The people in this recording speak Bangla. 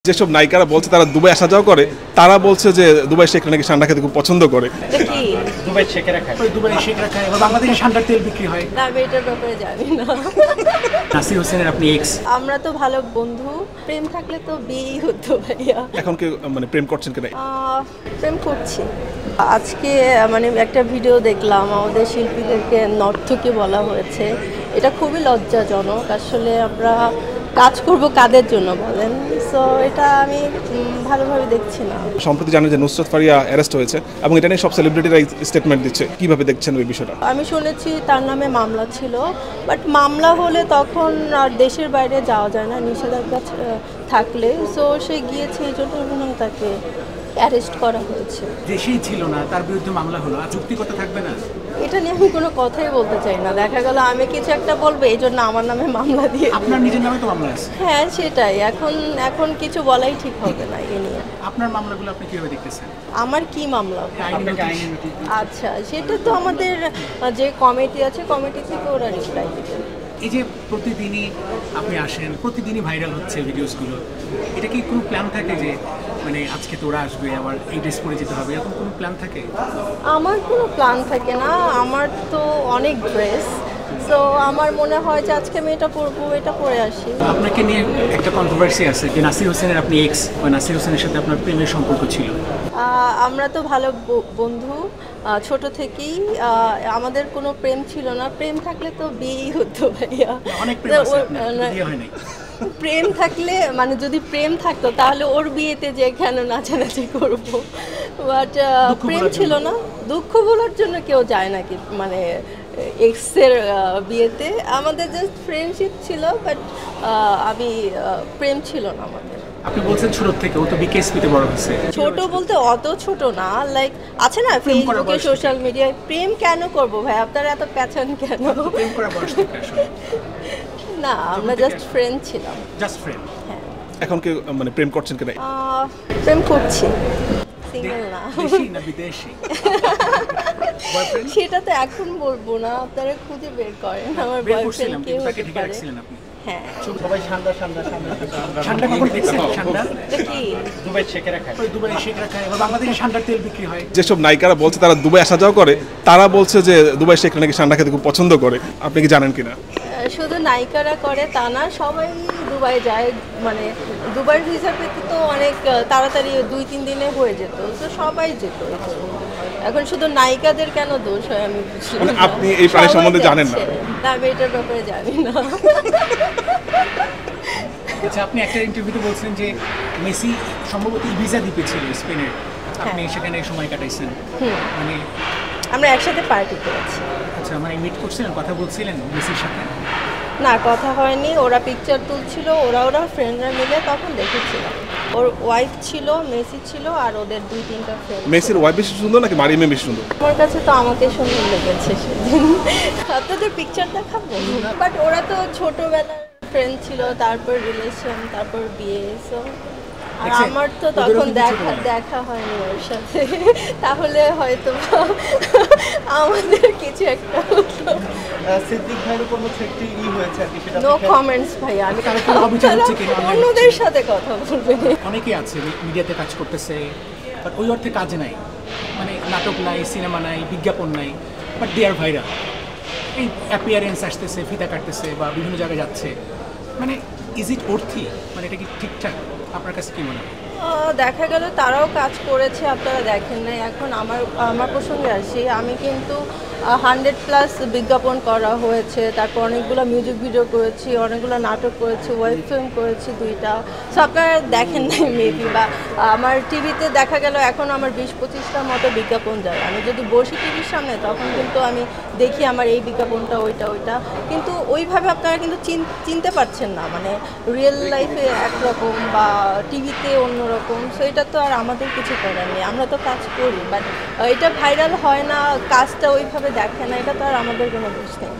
যেসব নায়িকারা বলছে তারা দুবাই আসা যাওয়া করে, তারা বলছে যে দুবাই শেখরা নাকি সান্ডা খেতে খুব পছন্দ করে। দুবাই শেখরা খায়, দুবাই শেখরা খায়, এবার বাংলাদেশে সান্ডার তেল বিক্রি হয়। না, আমি এটার ব্যাপারে জানি না। নাসির হোসেনের আপনি এক্স। আমরা তো ভালো বন্ধু, প্রেম থাকলে তো বিয়েই হতো ভাইয়া। এখন কি মানে প্রেম করছেন কিনা? প্রেম করছি। আজকে মানে একটা ভিডিও দেখলাম, আমাদের শিল্পীদেরকে নর্তকী বলা হয়েছে। এটা খুবই লজ্জাজনক। আসলে আমরা কাজ করব কাদের জন্য বলেন? সো এটা আমি ভালোভাবে দেখছি না। সম্প্রতি জানেন যে নুসরাত ফারিয়া অ্যারেস্ট হয়েছে এবং এটা নিয়ে সব সেলিব্রিটিরা স্টেটমেন্ট দিচ্ছে। কিভাবে দেখছেন ওই বিষয়টা? আমি শুনেছি তার নামে মামলা ছিল, বাট মামলা হলে তখন আর দেশের বাইরে যাওয়া যায় না নিষেধাজ্ঞা থাকলে। সো সে গিয়েছে, এই জন্য তাকে অ্যারেস্ট করা হয়েছে। দেশেই ছিল না, তার বিরুদ্ধে মামলা হলো, আর যুক্তিকতা থাকবে না? এটা নিয়ে আমি কোনো কথাই বলতে চাই না। দেখা গেল আমি কিছু একটা বলবো, এই জন্য আমার নামে মামলা দিয়ে। আপনার নিজের নামে তো মামলা আছে। হ্যাঁ, সেটাই। এখন কিছু বলাই ঠিক হবে না এ নিয়ে। আপনার মামলাগুলো আপনি কিভাবে দেখতেছেন? আমার কি মামলা? আচ্ছা, সেটা তো আমাদের যে কমিটি আছে, কমিটি থেকে ওরা রিপ্লাই দেবে। এই যে প্রতিদিনই আপনি আসেন, প্রতিদিনই ভাইরাল হচ্ছে ভিডিওসগুলো, এটা কি কোনো প্ল্যান থাকে যে মানে আজকে তোরা আসবে, আবার এই ড্রেস পরে যেতে হবে, এরকম কোনো প্ল্যান থাকে? আমার কোনো প্ল্যান থাকে না। আমার তো অনেক ড্রেস। সো আমার মনে হয় যে আজকে আমি এটা পরবো, এটা পরে আসি। আপনাকে নিয়ে একটা কন্ট্রোভার্সি আছে যে নাসির হোসেনের আপনি এক্স, বা নাসির হোসেনের সাথে আপনার প্রেমের সম্পর্ক ছিল। আমরা তো ভালো বন্ধু ছোট থেকেই। আমাদের কোনো প্রেম ছিল না। প্রেম থাকলে তো বিয়েই হতো ভাইয়া। অনেক প্রেম আছে আপনার, বিয়ে হয় নাই। প্রেম থাকলে মানে যদি প্রেম থাকতো তাহলে ওর বিয়েতে যে কেন নাচানাচি করবো, বাট প্রেম ছিল না। দুঃখ ভোলার জন্য কেউ যায় নাকি মানে এক্সের বিয়েতে? আমাদের জাস্ট ফ্রেন্ডশিপ ছিল, বাট আমি প্রেম ছিল না আমাদের। আপনি বলছেন ছোট থেকে, ও তো বিকেএসপিতে বড় হয়েছে। ছোট বলতে অত ছোট না, লাইক আছে না ফেসবুকে, সোশ্যাল মিডিয়ায়। প্রেম কেন করব ভাই? আপনারা এত প্যাচান কেন? প্রেম করা বয়স থেকে আসলে না, আমরা জাস্ট ফ্রেন্ড ছিলাম। Just friend. হ্যাঁ। এখন কি মানে প্রেম করছেন কিনা? প্রেম করছি, সিঙ্গেল না। দেশি না বিদেশি? সেটা তো এখন বলবো না, আপনারা খুঁজে বের করেন আমার বয়ফ্রেন্ড কে হতে পারে। হ্যাঁ, সবাই ঠান্ডা ঠান্ডা ঠান্ডা ঠান্ডা কখন দেখছেন? ঠান্ডা কি দুবাই শেখরা খায়, দুবাই শেখরা খায়, এবার বাংলাদেশে সান্ডার তেল বিক্রি হয়। যেসব নায়িকারা বলছে তারা দুবাই আসা যাওয়া করে, তারা বলছে যে দুবাই শেখরা নাকি সান্ডা খেতে খুব পছন্দ করে। আপনি কি জানেন কিনা? শুধু নায়িকারা করে তা না, সবাই দুবাই যায়। মানে দুবাইয়ের ভিসা পেতে তো অনেক তাড়াতাড়ি 2-3 দিনে হয়ে যেত, তো সবাই যেত। এখন শুধু নায়িকাদের কেন দোষ হয় আমি বুঝি না। আপনি এই প্রাণী সম্বন্ধে জানেন না? না, আমি এটার ব্যাপারে জানি না। আচ্ছা, আপনি একটা ইন্টারভিউতে বলছেন যে মেসি সম্ভবত ইবিজা দ্বীপে ছিল স্পেনের, আপনি সেখানে সময় কাটাইছেন। মানে আমরা একসাথে পার্টি করেছি। আচ্ছা, মানে মিট করছিলেন, কথা বলছিলেন মেসির সাথে? না, কথা হয়নি। ওরা পিকচার তুলছিল, ওরা ফ্রেন্ডরা মিলে, তখন দেখেছিলাম। ওর ওয়াইফ ছিল, মেসি ছিল, আর ওদের 2-3টা ফ্রেন্ড। মেসির ওয়াইফ বেশি সুন্দর নাকি মারিয়াম বেশি সুন্দর? আমার কাছে তো আমাকে সুন্দর লেগেছে সেদিন। আপনাদের পিকচার দেখাবো, বাট ওরা তো ছোটবেলার ফ্রেন্ড ছিল, তারপর রিলেশন, তারপর বিয়ে। সো আর আমার তো তখন দেখা হয়নি ওর সাথে। তাহলে হয়তো আমাদের কিছু একটা হতো। সিদ্দিক ভাইয়ের উপর একটি হয়েছে আর কি, সেটা নো কমেন্টস ভাই। আমি অভিযোগ হচ্ছে কি অন্যদের সাথে কথা বলবেন। অনেকেই আছে মিডিয়াতে কাজ করতেছে, বাট ওই অর্থে কাজ নাই, মানে নাটক নাই, সিনেমা নাই, বিজ্ঞাপন নাই, বাট দে আর ভাইরাল। এই অ্যাপিয়ারেন্স আসতেছে, ফিতা কাটতেছে, বা বিভিন্ন জায়গায় যাচ্ছে। মানে ইজ ইট অর্থি? মানে এটা কি ঠিকঠাক? আপনার কাছে কি মনে হয়? দেখা গেল তারাও কাজ করেছে, আপনারা দেখেন নাই। এখন আমার প্রসঙ্গে আসি। আমি কিন্তু 100+ বিজ্ঞাপন করা হয়েছে, তারপর অনেকগুলো মিউজিক ভিডিও করেছি, অনেকগুলো নাটক করেছি, ওয়েব ফিল্ম করেছি 2টা। সো আপনারা দেখেন নাই মেবি, বা আমার টিভিতে দেখা গেল এখন আমার 20-25টার মতো বিজ্ঞাপন যায়। আমি যদি বসি টিভির সামনে, তখন কিন্তু আমি দেখি আমার এই বিজ্ঞাপনটা, ওইটা। কিন্তু ওইভাবে আপনারা কিন্তু চিনতে পারছেন না, মানে রিয়েল লাইফে একরকম বা টিভিতে অন্যরকম। সো এটা তো আর আমাদের কিছু করার নেই, আমরা তো কাজ করি, বাট এটা ভাইরাল হয় না, কাজটা ওইভাবে দেখে না, এটা তো আর আমাদের কোনো দোষ নেই।